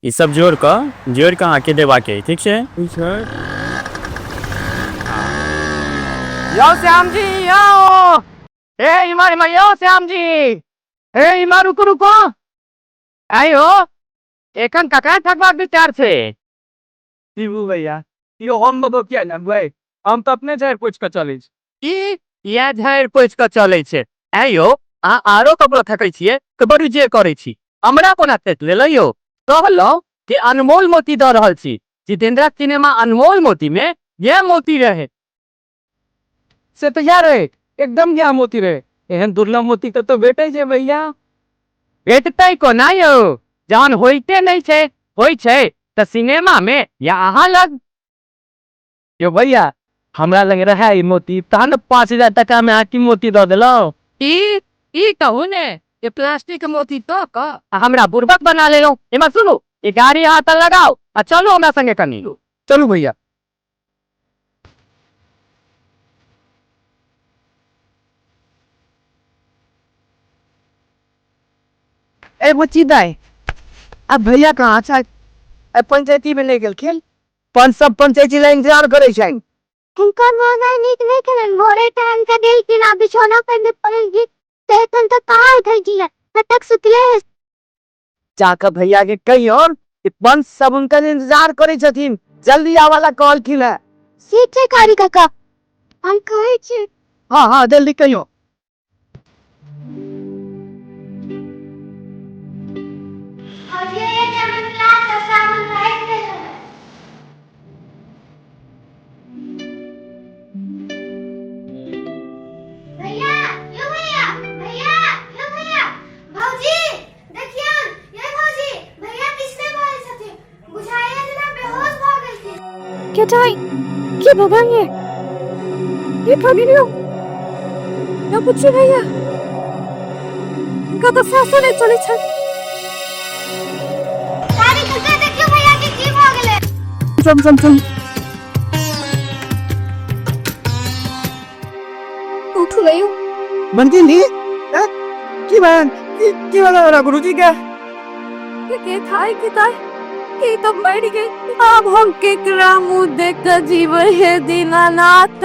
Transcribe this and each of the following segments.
ई सब जोड़ कऽ आके देबाक है, ठीक है? यो श्याम जी यो, ए इमर यो श्याम जी, ए इमर रुको रुको, आयो एखन ककरा ठगबाक विचार छे? शिबू भैया यो हम बतो क्या ना भाई, हम तो अपने झाड़ पोछ के चले छी। या झाड़ पोछ के चले छे? आयो आ आरो ककरो ठकै छिए त बड़ी जे करे छी, हमरा कोना ठक लेलो यो? कहलो कि अनमोल मोती द रहल छी, जितेंद्र सिनेमा अनमोल मोती में ये मोती रहे से तो यार है एकदम क्या मोती रहे, एहन दुर्लभ मोती तो भेटे छे भैया। भेटतै कोना यो, जहन होइते नहीं छे, होई छे त सिनेमा में या अहाँ लग। यो भैया हमरा लग रहा ई मोती, तहन 5000 टका में आकी मोती दे देलो। ई कहू ने, ये प्लास्टिक मोती तो का हमरा बुर्बक बना लेलो। एमा सुनो, ये गाड़ी हाथ लगाओ आ चलो हमरा संगे कनी। चलो भैया। ए बच्ची दाई, अब भैया कहाँ छ? पंचायती में ले गेल खेल, सब पंचायती ला इंतजार करे छै। उनका माना नीक नहीं करन, भोरे टाइम का दिल की ना बिछोना पे पड़ेगी, तेतन तो कहाँ उठै छी, तक सुतले। जाकर भैया के कही और सब उनका इंतजार करे छथिन, जल्दी आवाला कॉल खिला। सीटे कारी काका, हम कहे छी। हाँ जल्दी कहियो। क्या भगवान ये फगिलियो ना कुछ भैया का तो सासो ने चले छ। सारी कका देखियो भैया के की भ गेले। चल उठ गयो बनती नी की वाला गुरुजी का के थाई के ताई के तो मर गए। अब हम के ग्रामु देख जीव है दीनानाथ।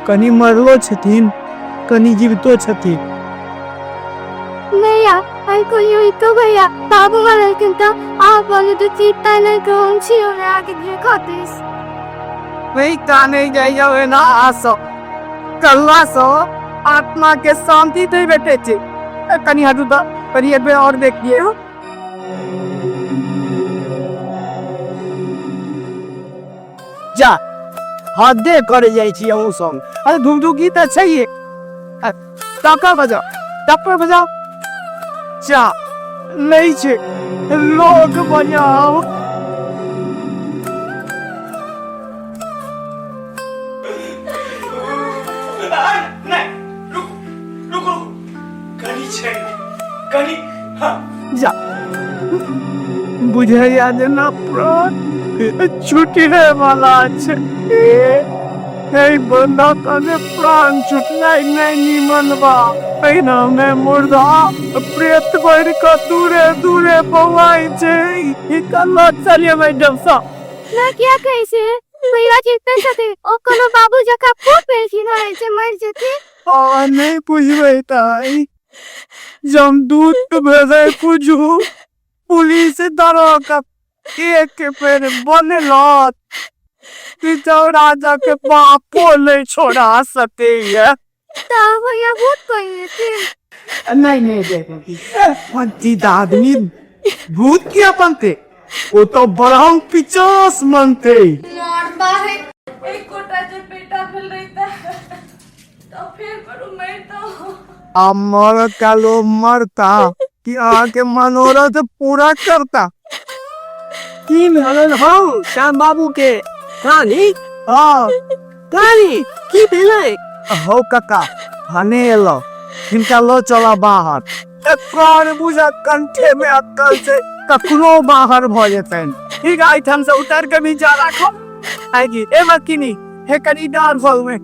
कनी मरलो छथिन, कनी जीवितो छथिन। भैया आई को यू तो भैया बाबू वाला किंता आप वाले तो चीता नहीं कौन सी और आगे देखो दिस वही काने जाइयो ना आसो कल्ला सो आत्मा के शांति दे बैठे थे। कनी हदुदा कनी बे और देखिए जा हदे करे जाई छी हम संग। अरे धुमधुकी त छैए, टाका बजाओ जा नहीं छे लोग बजाओ। जा बुझे याद ना प्राण छुट्टी है वाला छे। हे बंदा तने प्राण छुटनाई नहीं निमनवा, पहिना में मुर्दा प्रेत कोई का दूरे पवाई छे। ई कल्ला चलिए मैडम साहब ना क्या कैसे भैया चिंता छथे ओ कोनो बाबू जका खूब पेलखिन रहे छे मर जथे। आ नहीं पूछबे ताई, जम दूध भेजे पूछू पुलिस दरोगा एक के पेड़ बने लत राजा के बापो ले छोड़ा सकते है। ता भैया भूत कहिए थे। नहीं देखी पंती आदमी भूत क्या बनते, वो तो बड़ा पिचास मनते। मारता है एक कोटा जो पेटा फैल रही था तो फिर करूं मैं तो अमर कालो मरता कि आके मनोरथ पूरा करता। की भेलन हो श्याम बाबू के कहानी? हाँ कहानी की भेलै? हो काका हने एलो, इनका लो चला बाहर। प्राण बुझा कंठे में अक्कल से कखनो बाहर भ जेतन। ठीक है हम से उतर के भी जा राखो आएगी ए मक्किनी हे कनी डार फल में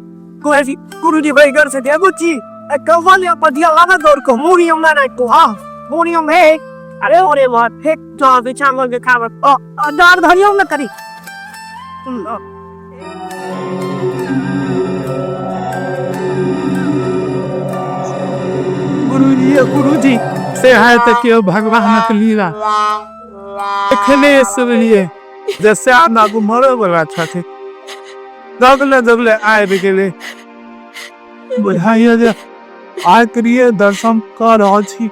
कोई गुरुजी भाई घर से दे बुच्ची Kawalya padia lava dorko, Murium Nanako, Murium hey, अरे ओरे बात एक तो अभी चावल के खावर दार धरियो न करी गुरुजी से है तक के भगवान के लीला देखने सब लिए जैसे आप ना को मरो वाला था थे दगले आए भी के लिए बुझाइए जे आय करिए दर्शन कर रहल छी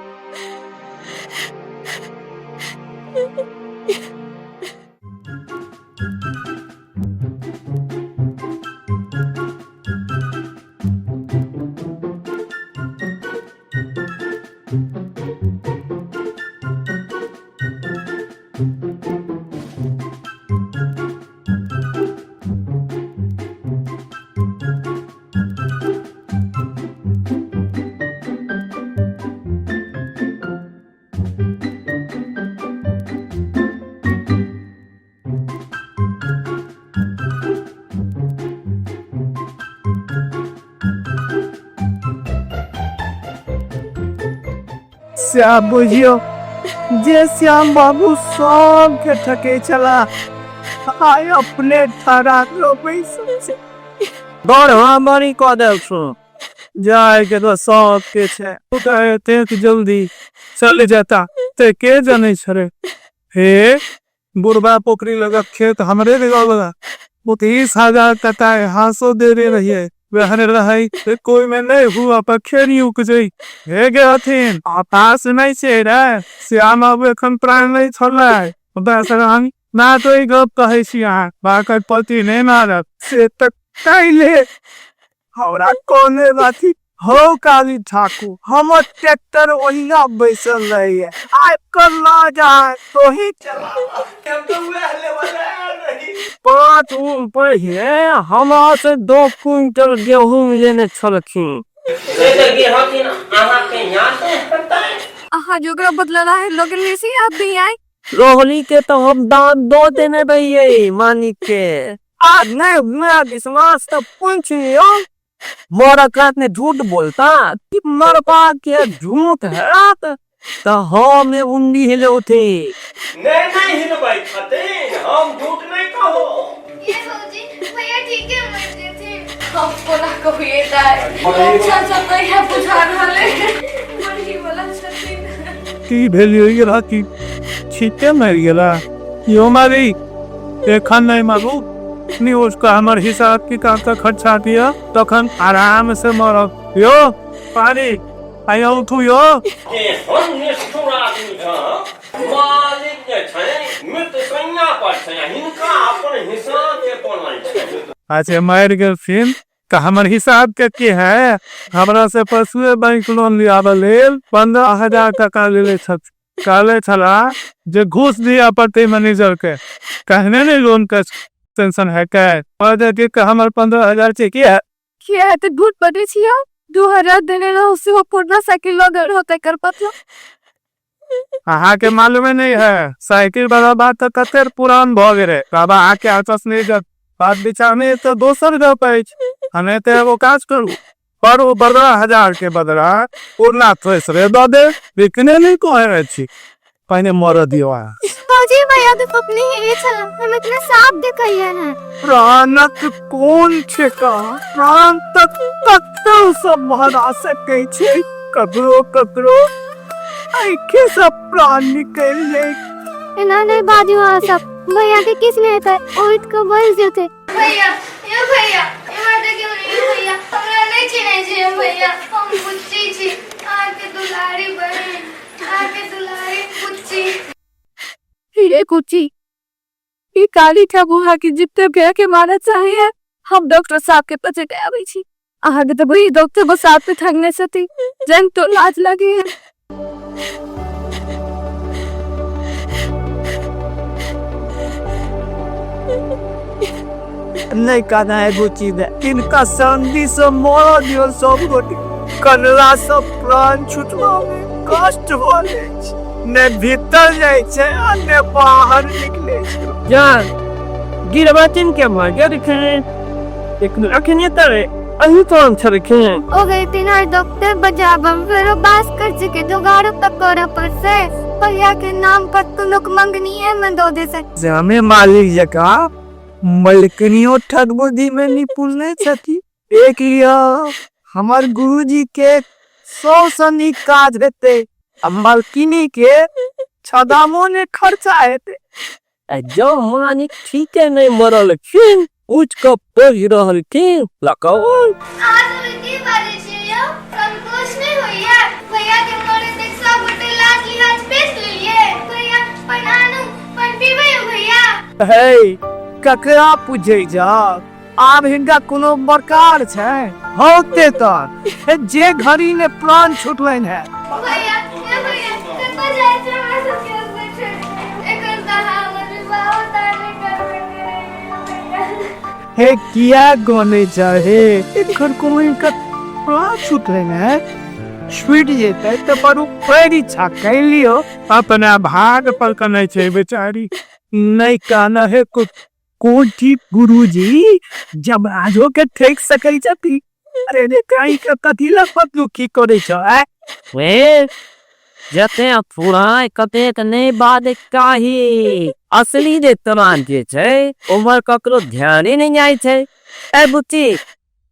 श्याम बुझियो जे श्याम बाबू सब के ठके चला आय अपने ठहरा लो पैसे दौड़ हमारी कदल सो जाए के तो सब के छे तू कहते कि जल्दी चले जाता ते के जाने छरे हे बुरबा पोखरी लगा खेत हमरे लगा वो 30,000 कटा है हासो दे रही वहन रही कोई में नहीं हुआ पर खेरी उक जई हे गे हथिन आपास नहीं छे रे श्याम अब एखन प्राण नहीं छोड़ला बस हम ना तो ई गप कहै छी अहाँ बाकर पति नहीं मारत से तक काइले हमरा कोने बाती हो काली ठाकुर हम ट्रैक्टर ओहिना बैसल रही है आइ कर ला जा तो ही चला हम तो ले वाला नहीं 5 ऊपर है हम से 2 क्विंटल गेहूं लेने छलखिन जोगरा बदला है लोग लेसी आप भी आई रोहली के तो हम दान दो देने भैया मानिक के आज नहीं मैं विश्वास तो पूछियो मोरा काट ने झूठ बोलता कि मरपा के झूठ है तो हम उंडी हिले उठे नहीं हिल भाई खाते हम झूठ नहीं कहो ये भौजी भैया ठीक है मर गए थे हमको ना कहिए तार अच्छा भैया बुझा रहले मरही वाला छथिन की भेलियो ये राती छीटे मर गेला यो मारी देखन नहीं मारू नहीं उसका हमारे हिसाब की का खर्चा दिया तखन आराम से मरब यो पानी आया उठू यो ये हम ने छोड़ा आदमी था मालिक ने छे मृत सैया पर छे हिनका अपन हिसाब के कोन छे अच्छा मर गेल फिर का हमर हिसाब के है हमरा से पशुए बैंक लोन लियाबे लेल 15,000 टका लेले छथ काले छला जे घूस दिया प्रति मैनेजर के कहने नहीं लोन का टेंशन है क्या के हमर 15,000 चाहिए क्या है तो झूठ पड़े छिया 2,000 देने रहो से वो पुराना साइकिल लगर होते कर पतलो अहाँ के मालूम नहीं है साइकिल वाला बात तो कते पुरान भ गेले बाबा आके आचस नहीं जब बात विचार में तो दोसर द पैच हने ते वो काज करू पर वो 12,000 के बदला पुरना थ्रेसर द दे बिकने नहीं कहे छी पहले मर दियो भौजी भैया तो अपनी ये चला हम इतना साफ दिखाइए ना प्राणक कोन छे का प्राण तक तो सब भरा सके छे ककरो आखे सब प्राण निकल ले इन्होंने बाजू सब भैया के किसने था ओट को बोल देते भैया ये मर्द क्यों नहीं भैया हमरा नहीं चिन्हे छे भैया हम बुच्ची छी आके दुलारी बहन आके दुलारी बुच्ची ये कुची ये काली ठाकुर की जितने भैया के मारा चाहिए हम डॉक्टर साहब के पास गए छी आगे तो वही डॉक्टर को साथ में थकने से थी जन तो लाज लगी है नहीं कहना है वो चीज है इनका शांति से मोरा दियो सब गोटी कनला सब प्राण छुटवा में कष्ट होले ने भीतर जाय छे आ ने बाहर निकले छे जान गिरबातिन के मर गए दिखे एक अखने तरे अही तो अंतर के ओ गई तीन और डॉक्टर बजाबम फिर बास कर सके जुगाड़ तक कर पर से भैया के नाम पर तो लोग मंगनी है मैं दो दे सकते जामे मालिक जका मलकनियो ठगबुद्धि में निपुण नहीं छथि एक लिया हमार गुरुजी के 100 सनी काज हेते अब मलकिनी के छदामो ने खर्चा हेते जो मानिक ठीक है नहीं मरल किन उच को पढ़ रहल किन लगाओ आज उल्टी वाली चाहिए संकोच नहीं हुई है भैया के मोरे देख सब बटे लाज लिहाज बेच लिए भैया बनानु पर पीवे भैया हे ककरा पूछे जा आब हिनका कोनो बरकार छै होते त जे घड़ी ने प्राण छुटलैन है भैया ये भैया कत जाय छै हमरा सब के बैठे एकर दहा हमर बहुत ताने कर हे किया गोने चाहे एकर कोनो इनका प्राण छुटलैन है छुट जेते त पर पैरी छाकै लियो अपना भाग पर कनै छै बेचारी नहीं काना है कोठी गुरुजी जब आजो के ठेक सकै छथि अरे रे काई के कथिला पतलू की करे छ वे जते पूरा कते नहीं बाद काही असली जे तमान जे छै उमर ककरो ध्यान ही नहीं आइ छै ए बुच्ची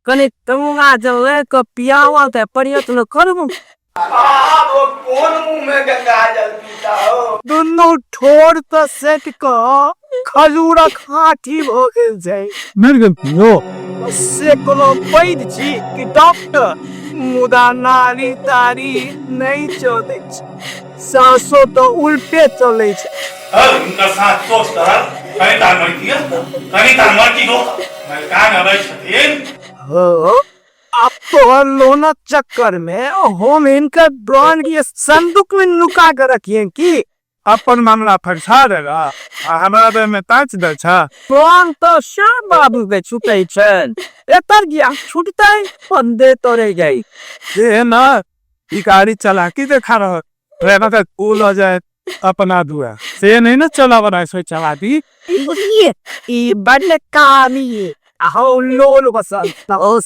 कने तुंगा जले को पियावा ते प्रयत्न करबू वो कौन मुंह में गंगा जल पीता हो दुनो ठोर त सेट क खजूरा खाटी हो गेल छै मरगन पियो से कोनो वैद छी कि डॉक्टर मुदा नारी तारी नहीं चले छै सासो तो उल्टे चले छै उनका साथ दोस्त कहीं तार मर किया कहीं तार मर की दो मलकान अबै छथिन हो अब तो लोना चक्कर में हम इनका ब्रांड की संदूक में नुका कर रखिए कि अपन मामला फंसा देगा हमारा तो में ताच दे छा ब्रांड तो श्याम बाबू के छूटे छन एतर गया छूटते पंदे तोरे गई ये ना ई गाड़ी चला के देखा रहा रहना का कूल हो जाए अपना दुआ से नहीं ना चला बना सो चला दी ये बड़े कामी आहो लोल बसंत ओ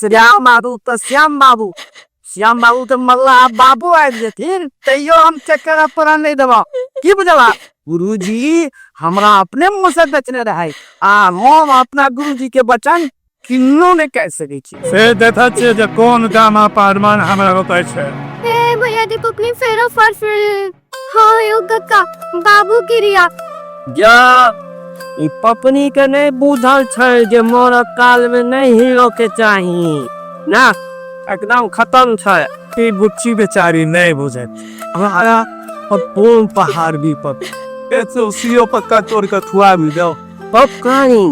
श्याम बाबू तो मल्ला बाबू आ जेथिन तैयो हम चक्कर पर नहीं देबा की बुझला गुरुजी हमरा अपने मुंह से बचने रहे हम अपना गुरुजी के बचन किन्नो ने कह सकै छी से देखा छै जे कोन गामा पारमान हमरा होतै छै ए भैया दीपक अपनी फेरो फर हां यो कक्का बाबू गिरिया जा ई पपनी के नहीं बुझल छै जे मोर काल में नहीं हिलो के चाही ना एकदम खत्म छै ई बुच्ची बेचारी नहीं बुझे हमारा और पूर्ण पहाड़ भी पर एतो सीओ पक्का तोड़ के खुआ भी दो पपकानी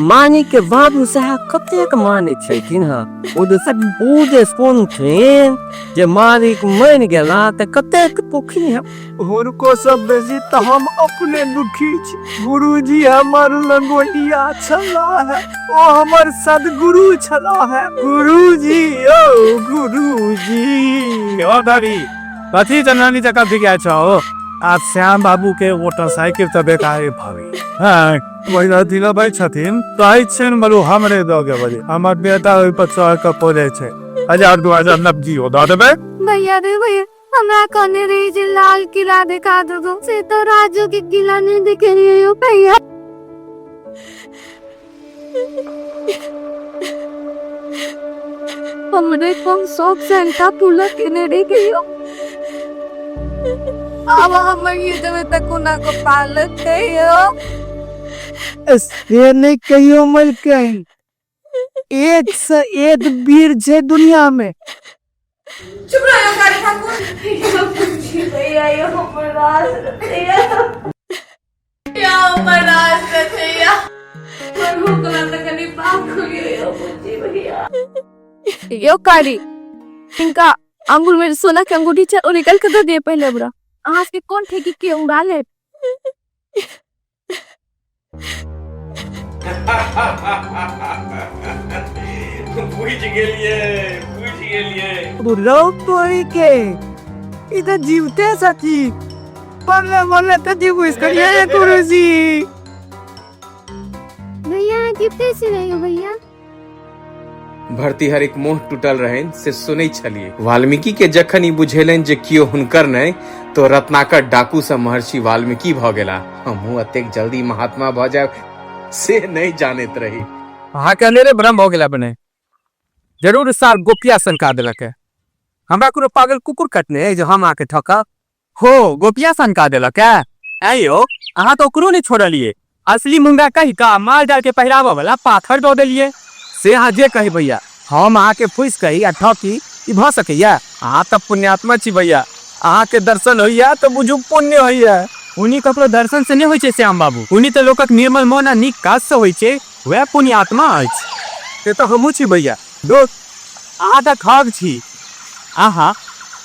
मानी के बाबू साहब कते के माने छै किन हा ओ de सब बूझे सुन छेन जे मालिक मन गेला त कते के पोखरी है हुनको सब बेसी तो हम अपने दुखी छी गुरुजी हमर लंगोटिया छला है ओ हमर सदगुरु छला है गुरुजी ओ गुरुजी ओ दादी कथी जननी जका बिगाय छ हो आज श्याम बाबू के मोटरसाइकिल त बेकारे भावी हां महिला दिला भाई छथिन ताई छन बलु हमरे द के बजे हमर बेटा ओइ पर चढ़ के पड़े छै 1000-2000 नब्जी हो द देबे भैया रे भैया हमरा कने रे जे लाल किला दिखा दो से तो राजू के किला नहीं दिख रही हो भैया हमरे कम शौक से इनका पूरा किने रे गयो अब हम ये जब तक उना को पालते हो ऐसे नहीं कहियो मल कहीं एक से एक वीर जे दुनिया में चुप रहो गाड़ी ठाकुर भैया ये मराज भैया मरहू को ना कनी पाप खुली हो बुद्धि भैया यो कारी इनका अंगूर में सोना की अंगूठी और निकल कर दे पहले बुरा आज के कौन ठेकी के उड़ा ले पूछ गेलिए बुलो कोई के इधर जीवते साथी पल्ले तो जीव इसका ये गुरुजी भैया कितने से नहीं हो भैया भर्तृहरिक मोह टूटल रहन से सुनै छलिए। वाल्मीकि के जखन ई बुझेलनि जे कियो हुनकर नहीं तो रत्नाकर डाकू से महर्षि वाल्मीकि भ गेला। हमहू अतेक जल्दी महात्मा भ जाए से नहीं जानत रही। हाँ कहने रे ब्रह्म हो गेला बने जरूर सार गोपिया सनका देलक है। हमरा कोनो पागल कुकुर कटने है जो हम आके ठका हो गोपिया सनका देलक है। आयो अहाँ तो ओकरो नहीं छोड़लिए, असली मुंगा कही का माल डाल के पहरावा वाला पाथर दो दिलिए। से अहाँ जे कही भैया हम अहाँ के फूस कही आ ठकी ई भ सकैया। अहाँ तो पुण्यात्मा छी भैया, अहाँ के दर्शन होइया तो बुझू पुण्य होइया। उन्हीं ककरो दर्शन से नहीं होई छे श्याम बाबू, उन्हीं तो लोकक निर्मल मन आ नीक काज से होई छे, वह पुण्यात्मा अछि। से तो हमहू छी भैया दोस्त अहाँ तो खग छी। आहा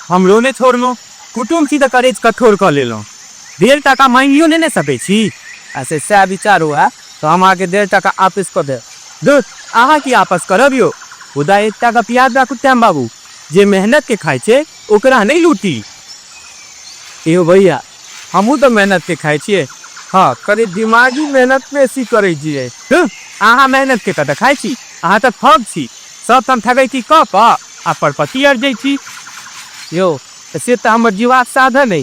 हमरो ने छोड़लो, कुटुम छी तो करेज कठोर कर लेलो। 1.5 टका मांगियो नहीं सके छी। ऐसे सह विचार हुआ तो हम आके 1.5 टका वापस कर दे। दूध अहाँ की आपस करबियो, उदा 1 टका प्याज राखू श्याम बाबू, जे मेहनत के खाए छे ओकरा नहीं लूटी। यो भैया हमहू तो मेहनत के खाए छिए। हाँ करे दिमागी मेहनत में ऐसी करे छिए। अहाँ मेहनत के कत खाए छी, अहाँ तो ठग छी। सब तम ठगै छी कप आ परपति अर जाइ छी। यो से तो हमर जीवा साधन है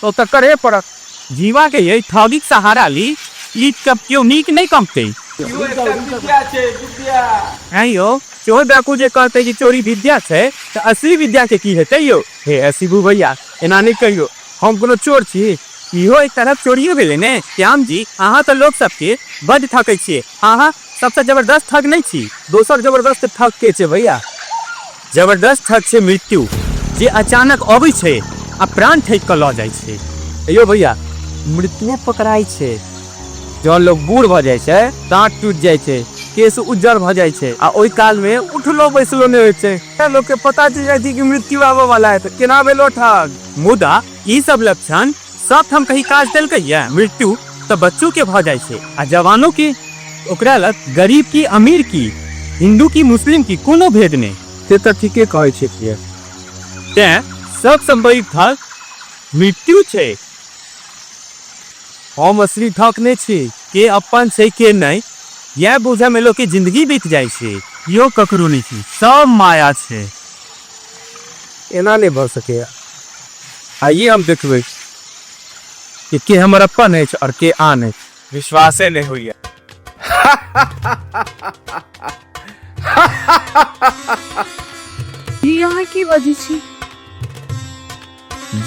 तो करे पड़त। जीवा के ये ठगी के सहारा ली ई कब क्यों नीक नहीं कमते। आयो चोर डाकू जे कहते कि चोरी विद्या छे तो असली विद्या के की हेतै यो। हे शिबू भैया एना नहीं कहियो, हम कोनो चोर छी। इहो एक तरफ चोरियो भेलै ने श्याम जी। अहाँ तो लोग सबके बड ठकै छियै, अहाँ सबसे जबरदस्त ठग नहीं छी। दोसर जबरदस्त ठग के छे भैया? जबरदस्त ठग छे मृत्यु, जे अचानक अबै छे आ प्राण ठेक के ल जाइ छे। यो भैया मृत्यु पकड़ाई छे जौन लोग बूढ़ भ जाय छे, दांत टूट जाय छे, केस उज्जर भ जाय छे आ ओई काल में उठलो बैसलो नहीं होय छे। लोग के पता चल जाय कि मृत्यु आवे वाला है तो केना भेलो ठग। मुदा ई सब लक्षण सब हम कहीं काज देलकै या। मृत्यु तो बच्चों के भ जाय छे आ जवानों के, ओकरा लग गरीब की अमीर की, हिंदू की मुस्लिम की कोनो भेद नहीं। से तो ठीके कहै छे कि ते सब संभवित ठग मृत्यु छे। हम असली ठग नहीं छी। के अपन से के नहीं यह बुझे में लोग की जिंदगी बीत जाय छे। यो ककरो नहीं छी, सब माया छे। एना नहीं भ सके। आइए हम देखबे कि के हमर अपन है और के आन है। विश्वासे नहीं हुई है। यहाँ की वजह छी।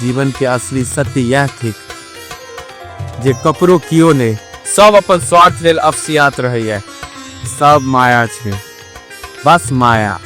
जीवन के असली सत्य यह थी जे कपरो कियो ने, सब अपन स्वार्थ लेल अफसियात रहे। सब माया छे, बस माया।